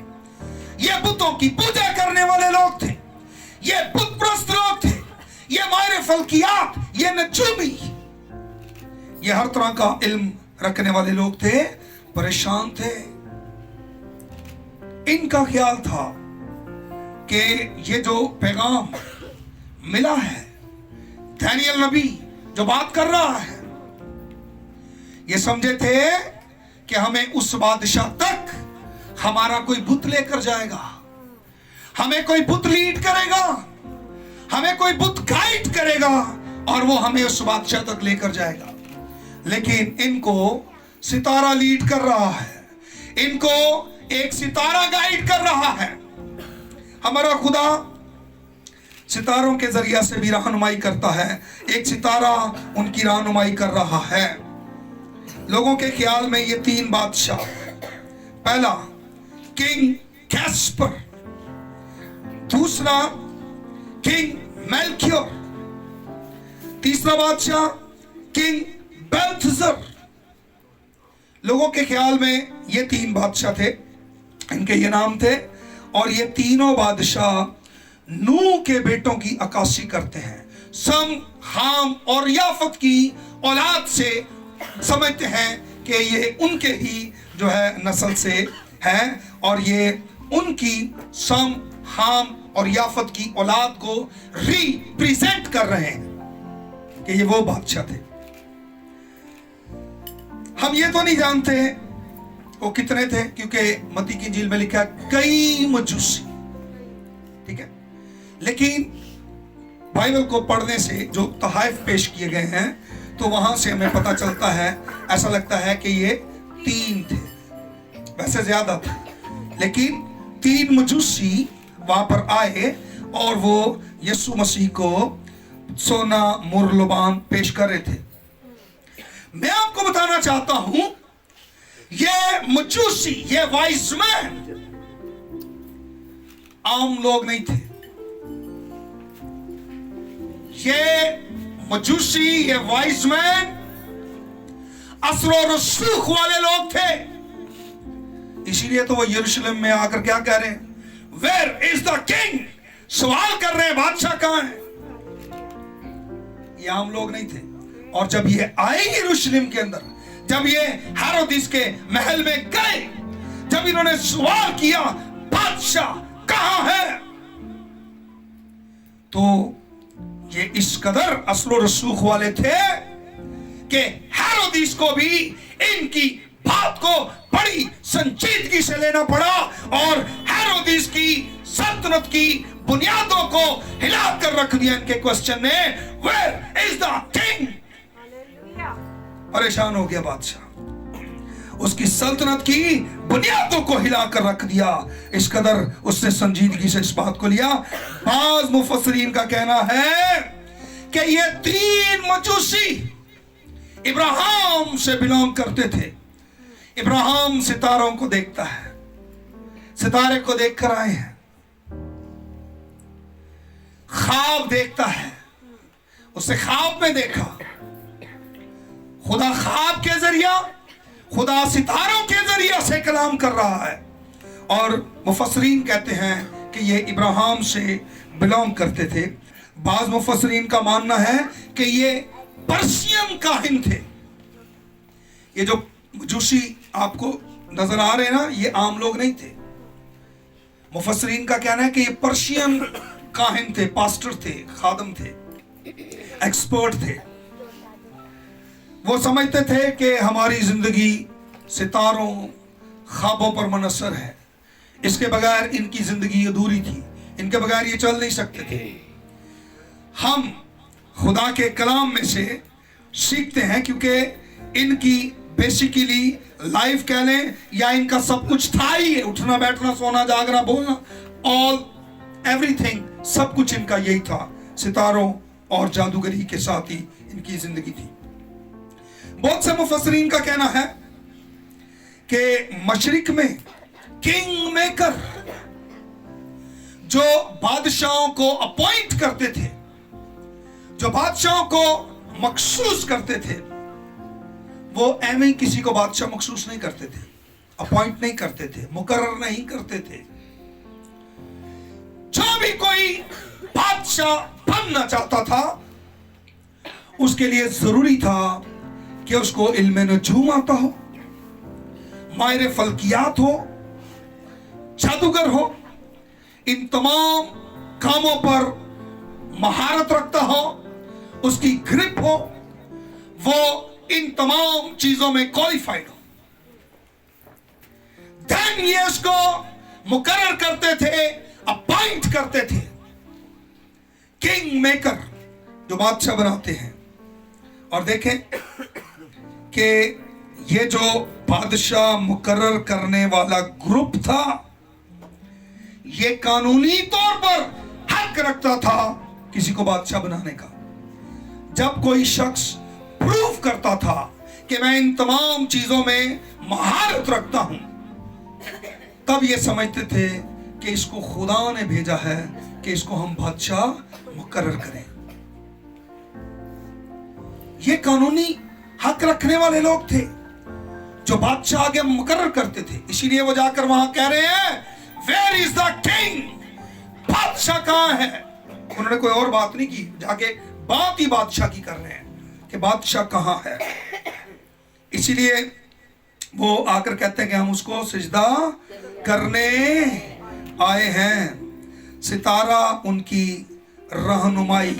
ये बुतों की पूजा करने वाले लोग थे, ये बुत प्रस्त लोग थे, ये माहिर फल्कियात, ये नजूमी, ये हर तरह का इल्म रखने वाले लोग थे, परेशान थे। इनका ख्याल था कि ये जो पैगाम मिला है, दानियल नबी जो बात कर रहा है, ये समझे थे कि हमें उस बादशाह तक हमारा कोई बुत लेकर जाएगा, हमें कोई बुत लीड करेगा, हमें कोई बुत गाइड करेगा, और वो हमें उस बादशाह तक लेकर जाएगा। लेकिन इनको सितारा लीड कर रहा है, इनको एक सितारा गाइड कर रहा है। हमारा खुदा सितारों के जरिया से भी रहनुमाई करता है, एक सितारा उनकी रहनुमाई कर रहा है। लोगों के ख्याल में ये तीन बादशाह, पहला किंग कैस्पर, दूसरा किंग मेल्कियोर, तीसरा बादशाह किंग बेल्थशर। लोगों के ख्याल में ये तीन बादशाह थे, इनके ये नाम थे, और ये तीनों बादशाह नूह के बेटों की अक्कासी करते हैं। सम, हाम और याफत की औलाद से समझते हैं कि ये उनके ही जो है नस्ल से है, और ये उनकी सम, हाम और याफत की औलाद को रिप्रेजेंट कर रहे हैं कि ये वो बादशाह थे। हम ये तो नहीं जानते वो कितने थे, क्योंकि मत्ती की इंजील में लिखा है कई मजूसी, ठीक है। लेकिन बाइबल को पढ़ने से जो तहाइफ पेश किए गए हैं, तो वहां से हमें पता चलता है, ऐसा लगता है कि ये तीन थे, वैसे ज्यादा थे, लेकिन तीन मजूसी वहां पर आए और वो यीशु मसीह को सोना मुरलुबान पेश कर रहे थे। मैं आपको बताना चाहता हूं, ये मजूसी, ये वाइज मैन आम लोग नहीं थे। ये मजूसी, ये वाइज मैन असर और रसूख वाले लोग थे। इसीलिए तो वो यरूशलेम में आकर क्या कह रहे हैं, वेयर इज द किंग, सवाल कर रहे हैं बादशाह कहां है। ये आम लोग नहीं थे। और जब ये आए यरूशलेम के अंदर, जब ये हेरोदिस के महल में गए, जब इन्होंने सवाल किया बादशाह कहां है, तो ये इस कदर असलो रसूख वाले थे कि हेरोदिस को भी इनकी बात को बड़ी संजीदगी से लेना पड़ा, और हेरोदिस की सल्तनत की बुनियादों को हिला कर रख दिया इनके क्वेश्चन ने, वेयर इज द किंग। परेशान हो गया बादशाह, उसकी सल्तनत की बुनियादों को हिलाकर रख दिया। इस कदर उसने संजीदगी से इस बात को लिया। बाज़ मुफस्सिरीन का कहना है कि ये तीन मजूसी इब्राहिम से बिलोंग करते थे। इब्राहिम सितारों को देखता है, सितारे को देखकर आए हैं, ख्वाब देखता है, उसने ख्वाब में देखा, खुदा ख्वाब के जरिया, खुदा सितारों के जरिया से कलाम कर रहा है। और मुफस्सिरीन कहते हैं कि ये इब्राहिम से बिलोंग करते थे। बाज़ मुफस्सिरीन का मानना है कि ये पर्शियन काहिन थे। ये जो मजूसी आपको नजर आ रहे हैं ना, ये आम लोग नहीं थे। मुफस्सिरीन का कहना है कि ये पर्शियन काहिन थे, पास्टर थे, खादम थे, एक्सपर्ट थे। वो समझते थे कि हमारी जिंदगी सितारों, ख्वाबों पर मुनहसर है। इसके बगैर इनकी जिंदगी अधूरी थी, इनके बगैर ये चल नहीं सकते थे। हम खुदा के कलाम में से सीखते हैं, क्योंकि इनकी बेसिकली लाइफ कह लें या इनका सब कुछ था ही है, उठना बैठना सोना जागना बोलना, ऑल एवरीथिंग, सब कुछ इनका यही था। सितारों और जादूगरी के साथ ही इनकी जिंदगी थी। बहुत से मुफस्सिरीन का कहना है कि मशरिक में किंग मेकर जो बादशाहों को अपॉइंट करते थे, जो बादशाहों को मखसूस करते थे, वो ऐਵੇਂ ही किसी को बादशाह मखसूस नहीं करते थे, अपॉइंट नहीं करते थे, मुकर्रर नहीं करते थे। जो भी कोई बादशाह बनना चाहता था उसके लिए जरूरी था कि उसको इल्म नजूम आता हो, माहिर फल्कियात हो, जादूगर हो, इन तमाम कामों पर महारत रखता हो, उसकी ग्रिप हो, वो इन तमाम चीजों में क्वालिफाइड हो। देन ये उसको मुकर्रर करते थे, अपॉइंट करते थे। किंग मेकर जो बादशाह बनाते हैं। और देखें कि ये जो बादशाह मुकर्रर करने वाला ग्रुप था, ये कानूनी तौर पर हक रखता था किसी को बादशाह बनाने का। जब कोई शख्स प्रूव करता था कि मैं इन तमाम चीजों में महारत रखता हूं, तब ये समझते थे कि इसको खुदा ने भेजा है कि इसको हम बादशाह मुकर्रर करें। ये कानूनी हक रखने वाले लोग थे जो बादशाह आगे मुकर्रर करते थे। इसीलिए वो जाकर वहां कह रहे हैं, वेयर इज द किंग, बादशाह कहां है। उन्होंने कोई और बात नहीं की, जाके बात ही बादशाह की कर रहे हैं कि बादशाह कहां है। इसीलिए वो आकर कहते हैं कि हम उसको सिजदा करने आए हैं। सितारा उनकी रहनुमाई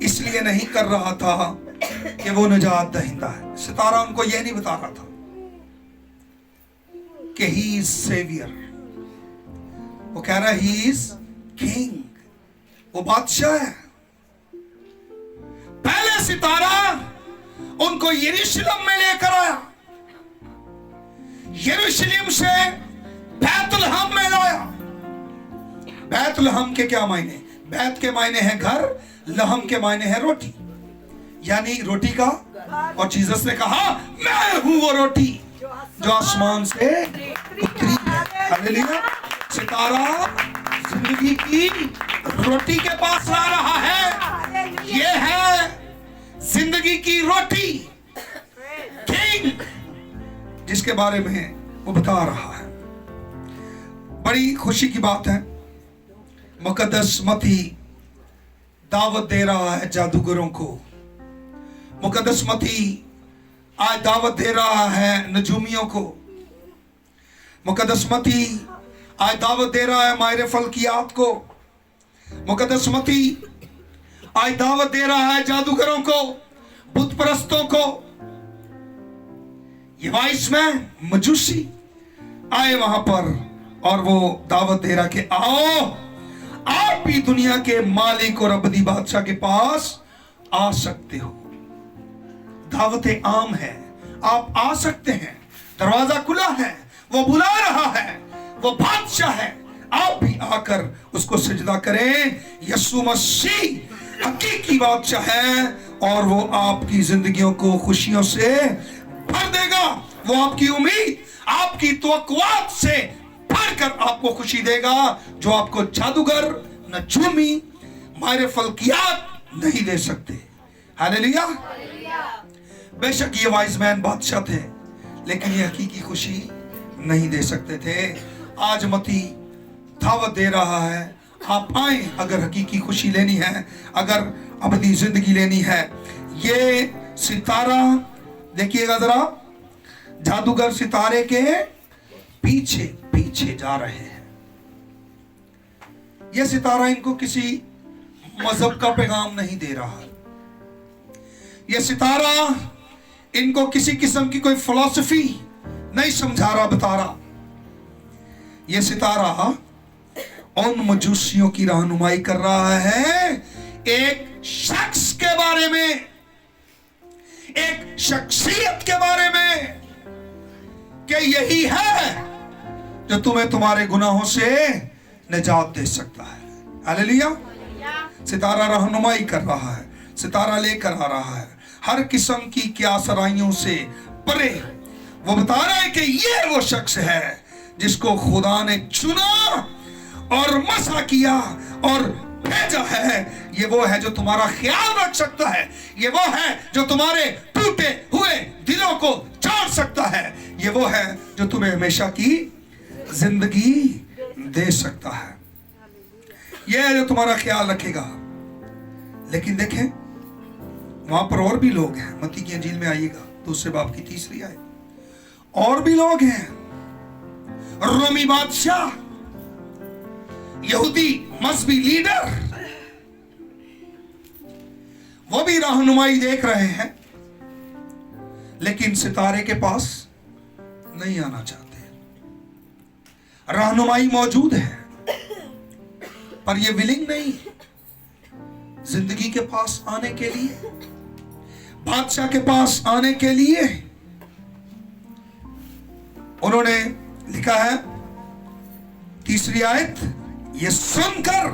इसलिए नहीं कर रहा था कि वो निजात दहिंदा है। सितारा उनको यह नहीं बता रहा था कि ही इज सेवियर, वो कह रहा है ही इज किंग, वो बादशाह है। पहले सितारा उनको यरूशलेम में लेकर आया, यरूशलेम से बैतलहम में लाया। बैतलहम के क्या मायने? बैत के मायने हैं घर, लहम के मायने हैं रोटी, यानी रोटी का। और जीसस ने कहा, मैं हूं वो रोटी जो आसमान से उतरी है। हालेलुया। सितारा जिंदगी की रोटी के पास ला रहा है। ये है जिंदगी की रोटी, किंग, जिसके बारे में वो बता रहा है। बड़ी खुशी की बात है, मुकद्दस मती दावत दे रहा है जादूगरों को। मुकद्दस मती आज दावत दे रहा है नजूमियों को। मुकद्दस मती आज दावत दे रहा है माहिर फल्कियात को। मुकद्दस मती आज दावत दे रहा है जादूगरों को, बुत परस्तों को। ये वाइसमैन मजूसी आए वहां पर और वो दावत दे रहा कि आओ, आप भी दुनिया के मालिक और अबदी बादशाह के पास आ सकते हो। दावतें आम है, आप आ सकते हैं, दरवाजा खुला है, वो बुला रहा है, वो बादशाह है। आप भी आकर उसको सजदा करें। यीशु मसीह हकीकी बादशाह है और वो आपकी जिंदगियों को खुशियों से भर देगा। वो आपकी उम्मीद, आपकी तवक्कुआत से भरकर आपको खुशी देगा, जो आपको जादूगर, नजूमी, माहिर फल्कियात नहीं दे सकते। हालेलुया। बेशक ये वाइजमैन बादशाह थे, लेकिन ये हकीकी खुशी नहीं दे सकते थे। आज मती दावत दे रहा है, आप आए अगर हकीकी खुशी लेनी है, अगर अबदी जिंदगी लेनी है। ये सितारा देखिएगा जरा, जादूगर सितारे के पीछे पीछे जा रहे हैं। यह सितारा इनको किसी मजहब का पैगाम नहीं दे रहा। यह सितारा इनको किसी किस्म की कोई फिलॉसफी नहीं समझा रहा, बता रहा। ये सितारा उन मजूसियों की रहनुमाई कर रहा है एक शख्स के बारे में, एक शख्सियत के बारे में, कि यही है जो तुम्हें तुम्हारे गुनाहों से निजात दे सकता है। हालेलुया। सितारा रहनुमाई कर रहा है, सितारा लेकर आ रहा है हर किस्म की क्या सराइयों से परे। वो बता रहा है कि ये वो शख्स है जिसको खुदा ने चुना और मसा किया और भेजा है। ये वो है जो तुम्हारा ख्याल रख सकता है, ये वो है जो तुम्हारे टूटे हुए दिलों को चाट सकता है, ये वो है जो तुम्हें हमेशा की जिंदगी दे सकता है, ये है जो तुम्हारा ख्याल रखेगा। लेकिन देखें वहां पर और भी लोग हैं। मत्ती की इंजील में आइएगा, दूसरे बाब की 3री आयत, और भी लोग हैं। रोमी बादशाह, यहूदी मजहबी लीडर, वो भी रहनुमाई देख रहे हैं, लेकिन सितारे के पास नहीं आना चाहते। रहनुमाई मौजूद है पर ये विलिंग नहीं जिंदगी के पास आने के लिए, बादशाह के पास आने के लिए। उन्होंने लिखा है 3री आयत, ये सुनकर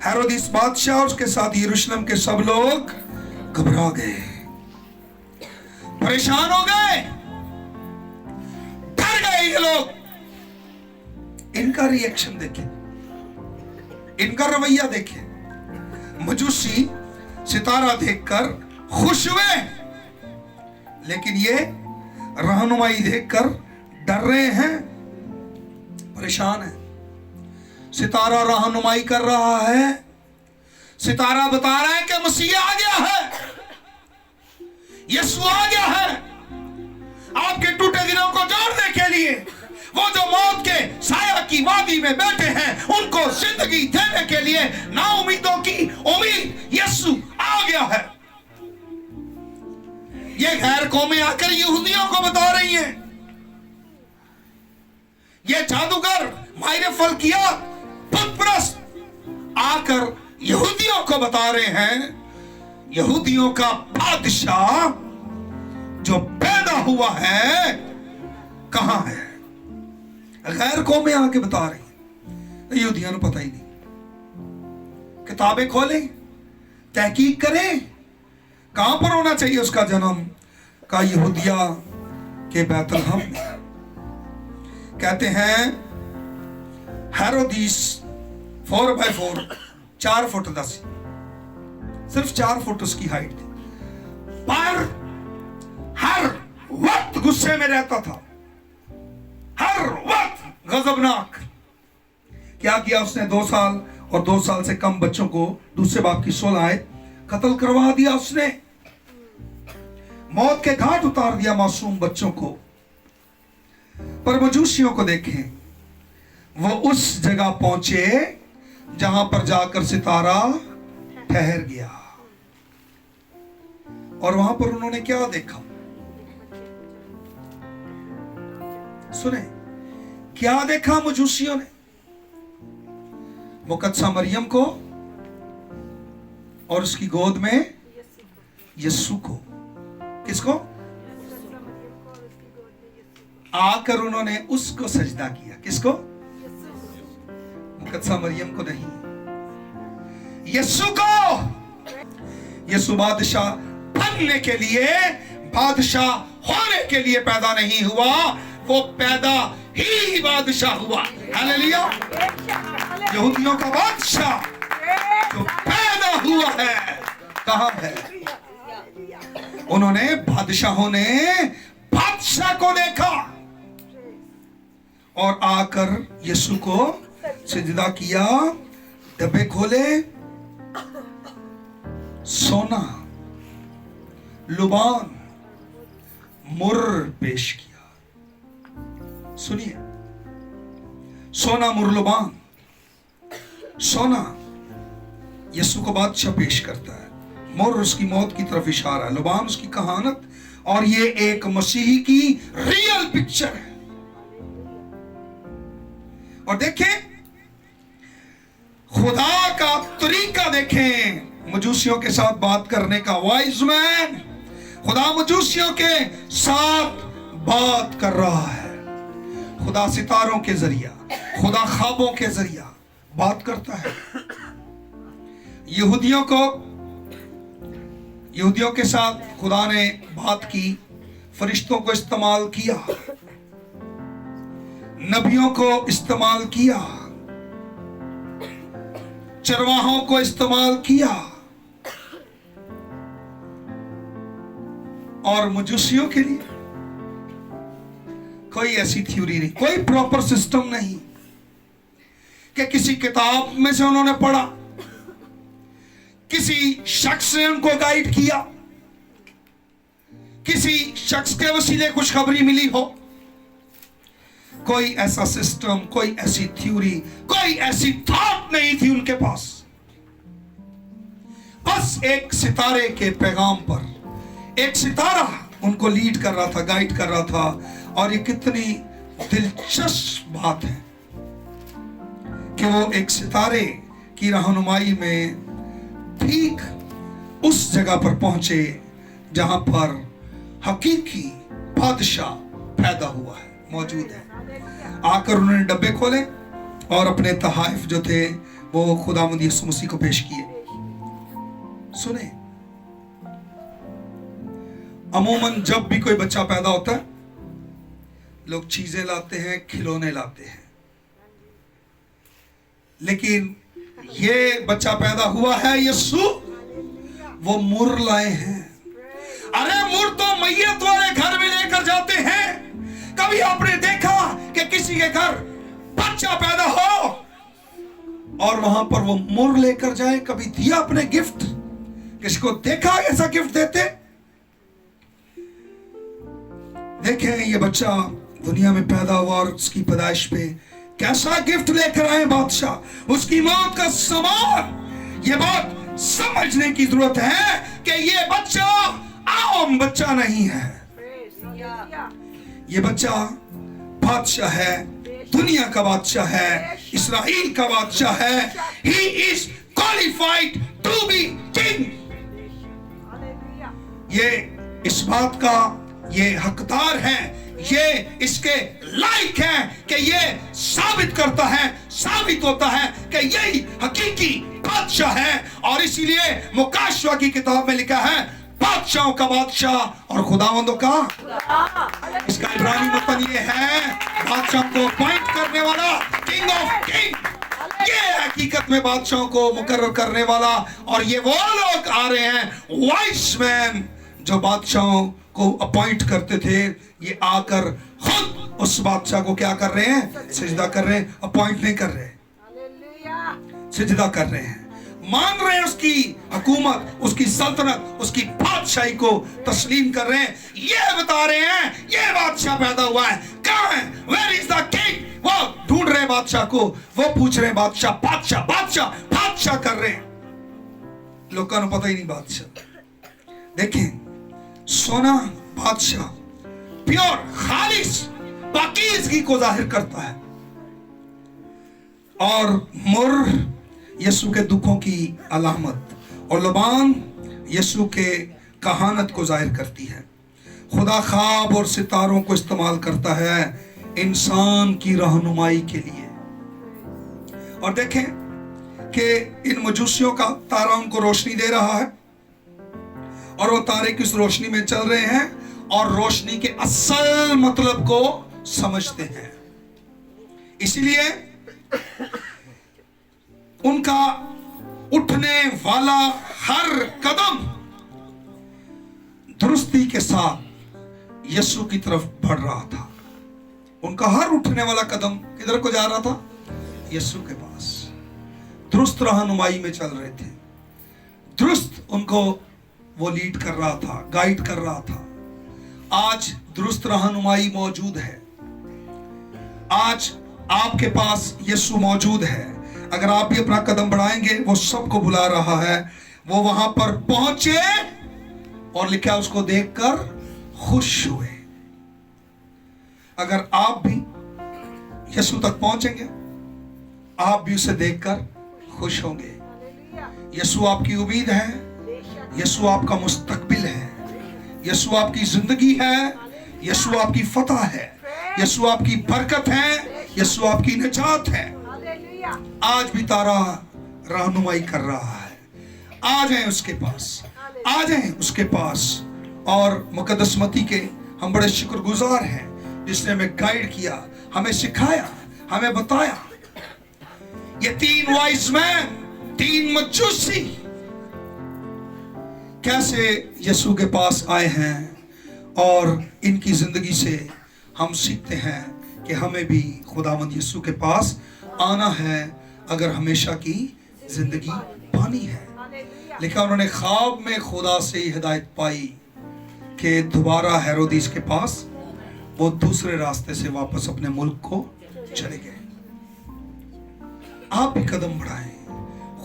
हेरोदिस बादशाह और उसके साथ यरूशलेम के सब लोग घबरा गए, परेशान हो गए, डर गए ये लोग। इनका रिएक्शन देखें, इनका रवैया देखें। मजूसी सितारा देखकर खुश हुए, लेकिन ये रहनुमाई देखकर डर रहे हैं, परेशान है। सितारा रहनुमाई कर रहा है, सितारा बता रहा है कि मसीह आ गया है, यीशु आ गया है आपके टूटे दिलों को जोड़ने के लिए। वो जो मौत के साया की वादी में बैठे हैं उनको जिंदगी देने के लिए, ना उम्मीदों की उम्मीद यीशु आ गया है। ये गैर कौमें आकर यहूदियों को बता रही हैं, ये जादूगर माहिर फल्किया पुतप्रस्त आकर यहूदियों को बता रहे हैं यहूदियों का बादशाह जो पैदा हुआ है कहां है। गैर कौमें आके बता रही हैं, यहूदियों को पता ही नहीं। किताबें खोलें, तहकीक करें, कहां पर होना चाहिए उसका जन्म, का यहूदिया के बैतलहम में। कहते हैं हेरोदिस 4x4 4 फुट 10, सिर्फ 4 फुट उसकी हाइट थी, पर हर वक्त गुस्से में रहता था, हर वक्त गजबनाक। क्या किया उसने? 2 साल और 2 साल से कम बच्चों को दूसरे बाप की 16 आयत कत्ल करवा दिया उसने, मौत के घाट उतार दिया मासूम बच्चों को। पर मजूसियों को देखें, वो उस जगह पहुंचे जहां पर जाकर सितारा ठहर गया, और वहां पर उन्होंने क्या देखा? सुने, क्या देखा मजूसियों ने? मुकद्दसा मरियम को और उसकी गोद में यीशु को। किसको? आकर उन्होंने उसको सजदा किया। किसको? मुकद्दसा मरियम को नहीं, यीशु को। यीशु बादशाह बनने के लिए, बादशाह होने के लिए पैदा नहीं हुआ, वो पैदा ही बादशाह हुआ। हालेलुया। यहूदियों का बादशाह जो पैदा हुआ है कहां है? उन्होंने बादशाहों ने बादशाह को देखा और आकर यीशु को सिजदा किया, डब्बे खोले, सोना, लुबान, मुर्र पेश किया। सुनिए, सोना, मुर्र, लुबान। सोना यीशु को बादशाह पेश करता है, मुर्र उसकी मौत की तरफ इशारा है, लुबान उसकी कहानत, और ये एक मसीही की रियल पिक्चर है। और देखें खुदा का तरीका, देखें मजूसियों के साथ बात करने का। वाइज मैन, खुदा मजूसियों के साथ बात कर रहा है। खुदा सितारों के जरिया, खुदा ख्वाबों के जरिया बात करता है। यहूदियों के साथ खुदा ने बात की, फरिश्तों को इस्तेमाल किया, नबियों को इस्तेमाल किया, चरवाहों को इस्तेमाल किया, और मजूसियों के लिए कोई ऐसी थ्योरी नहीं, कोई प्रॉपर सिस्टम नहीं कि किसी किताब में से उन्होंने पढ़ा, किसी शख्स ने उनको गाइड किया, किसी शख्स के वसीले खुशखबरी मिली हो। कोई ऐसा सिस्टम, कोई ऐसी थ्योरी, कोई ऐसी थॉट नहीं थी उनके पास। बस एक सितारे के पैगाम पर एक सितारा उनको लीड कर रहा था, गाइड कर रहा था। और ये कितनी दिलचस्प बात है कि वो एक सितारे की रहनुमाई में ठीक उस जगह पर पहुंचे जहां पर हकीकी बादशाह पैदा हुआ है, मौजूद है। आकर उन्होंने डब्बे खोले और अपने तहाइफ जो थे वो खुदावंद यीशु मसीह को पेश किए। सुने, अमूमन जब भी कोई बच्चा पैदा होता है, लोग चीजें लाते हैं, खिलौने लाते हैं, लेकिन ये बच्चा पैदा हुआ है यीशु, वो मुर लाए हैं। अरे मुर तो मैयत वाले घर में लेकर जाते हैं। कभी आपने देखा कि किसी के घर बच्चा पैदा हो और वहां पर वो मुर लेकर जाए? कभी दिया अपने गिफ्ट? किसी को देखा ऐसा गिफ्ट देते? देखें, ये बच्चा दुनिया में पैदा हुआ और उसकी पैदाइश पे कैसा गिफ्ट लेकर आए बादशाह, उसकी मौत का सामान। ये बात समझने की जरूरत है कि ये बच्चा आम बच्चा नहीं है, ये बच्चा बादशाह है, दुनिया का बादशाह है, इस्राएल का बादशाह है। He is qualified to be king। ये इस बात का ये हकदार है, ये इसके लायक है कि ये साबित करता है, साबित होता है कि यही हकीकी बादशाह है। और इसीलिए मुकाशवा की किताब में लिखा है बादशाहों का बादशाह और खुदावंदों का। इसका इब्रानी मतलब ये है बादशाह को अपॉइंट करने वाला, किंग ऑफ किंग। ये हकीकत में बादशाहों को मुकर्रर करने वाला। और ये वो लोग आ रहे हैं वाइस मैन जो बादशाहों को अपॉइंट करते थे। ये आकर खुद उस बादशाह को क्या कर रहे हैं? सजदा कर रहे हैं, अपॉइंट नहीं कर रहे, सजदा कर रहे हैं, मान रहे हैं उसकी हुकूमत, उसकी सल्तनत, उसकी बादशाही को तस्लीम कर रहे हैं। ये बता रहे हैं ये बादशाह पैदा हुआ है, कहाँ है? Where is the king? वो ढूंढ रहे हैं बादशाह को, वो पूछ रहे हैं बादशाह, बादशाह, बादशाह, बादशाह कर रहे हैं। लोगों को पता ही नहीं बादशाह। देखें, सोना बादशाह प्योर, खालिस, पाकीज़गी को जाहिर करता है, और मुर यीशु के दुखों की अलामत, और लबान यीशु के कहानत को जाहिर करती है। खुदा ख्वाब और सितारों को इस्तेमाल करता है इंसान की रहनुमाई के लिए। और देखें कि इन मजूसियों का तारा उनको रोशनी दे रहा है और वो तारे की उस रोशनी में चल रहे हैं और रोशनी के असल मतलब को समझते हैं। इसीलिए उनका उठने वाला हर कदम दुरुस्ती के साथ यीशु की तरफ बढ़ रहा था। उनका हर उठने वाला कदम किधर को जा रहा था? यीशु के पास। दुरुस्त रहनुमाई में चल रहे थे, दुरुस्त उनको वो लीड कर रहा था, गाइड कर रहा था। आज दुरुस्त रहनुमाई मौजूद है, आज आपके पास यीशु मौजूद है। अगर आप भी अपना कदम बढ़ाएंगे, वो सबको बुला रहा है। वो वहां पर पहुंचे और लिखा उसको देखकर खुश हुए। अगर आप भी यीशु तक पहुंचेंगे, आप भी उसे देखकर खुश होंगे। यीशु आपकी उम्मीद है, यीशु आपका मुस्तकबिल है, यीशु आपकी जिंदगी है, यीशु आपकी फतह है, यीशु आपकी बरकत है, यीशु आपकी निजात है। आज भी तारा रहनुमाई कर रहा है। आ जाएं उसके पास, आ जाएं उसके पास। और मुकद्दस मती के हम बड़े शुक्रगुजार हैं जिसने हमें गाइड किया, हमें सिखाया, हमें बताया। ये 3 वाइज मैन, 3 मजूसी कैसे यीशु के पास आए हैं और इनकी जिंदगी से हम सीखते हैं कि हमें भी खुदावंद यीशु के पास आना है अगर हमेशा की जिंदगी पानी है। लिखा उन्होंने ख्वाब में खुदा से हिदायत पाई कि दोबारा हेरोदिस के पास वो दूसरे रास्ते से वापस अपने मुल्क को चले गए। आप भी कदम बढ़ाएं,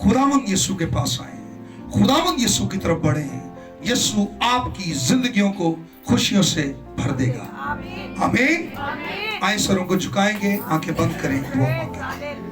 खुदावंद यीशु के पास आए, खुदावंद यीशु की तरफ बढ़ें। यीशु आपकी जिंदगियों को खुशियों से भर देगा। आमीन। आए सरों को झुकाएंगे, आंखें बंद करें, दुआ मांगें।